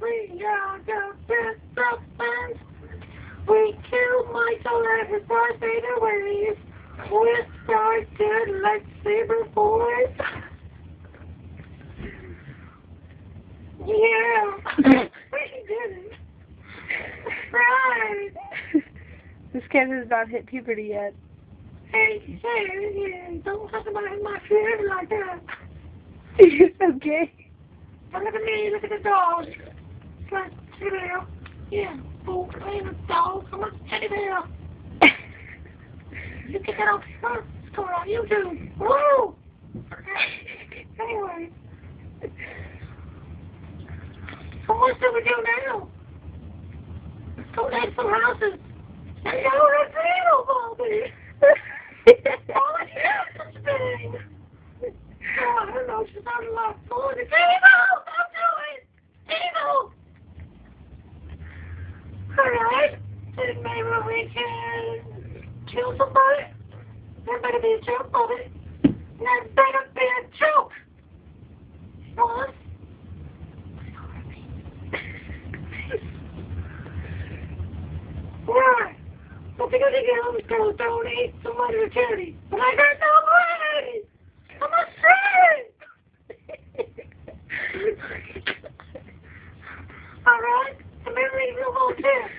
we are the best of friends. We killed Michael at his Darth Vader ways with our dead lightsaber boys. Yeah, we did it. Right. This kid has not hit puberty yet. Hey, don't talk about my feelings like that. You're so gay. Look at me, look at the dog. It's like, teddy bear. Yeah, fool, playing with dog. I'm a teddy bear. You get that off your It's going on YouTube. Woo! Anyway. So what should we do now? Let's go to some houses. And go to the table, Bobby. Oh, yeah, thing. Oh, I don't know, she's not a lot of fun. It's evil! Don't do it! Evil! Alright, then maybe we can kill somebody. There better be a joke of it. And there better be a joke. What? Right. So because you get home, donate some money to charity. But I got no money! I'm a friend! Alright, the memory real volunteer.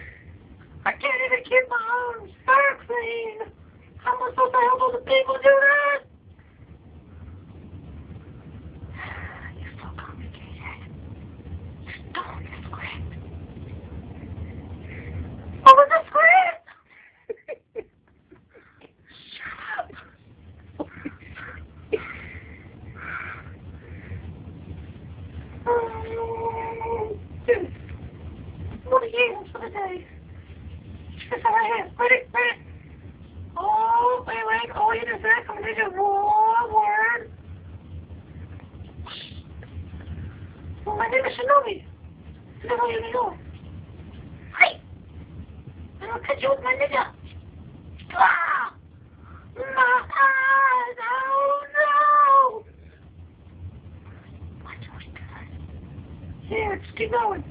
I can't even keep my own star clean. How am I supposed to help other people do that? You're so complicated. Stop the script. What was the script? Shut up. What are you for the day? That's all I have. Ready? Oh, wait. Oh, you just said I'm going to do one word. Well, my name is Shinobi. That's all you know. Hey! I don't catch you with my nigga. Ah! My eyes! Oh, no! What's good? Yeah, just keep going.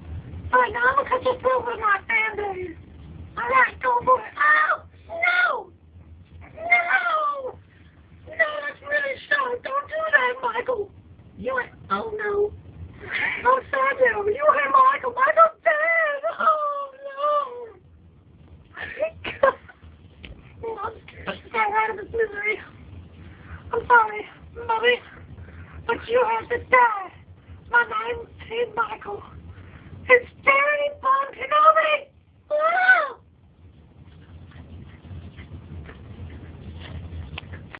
Alright, now I'm going to cut your throat with my band-aid. Alright, go for it. Oh! No! No! No, that's really sharp. Don't do that, Michael. You went, oh no. Oh, sorry,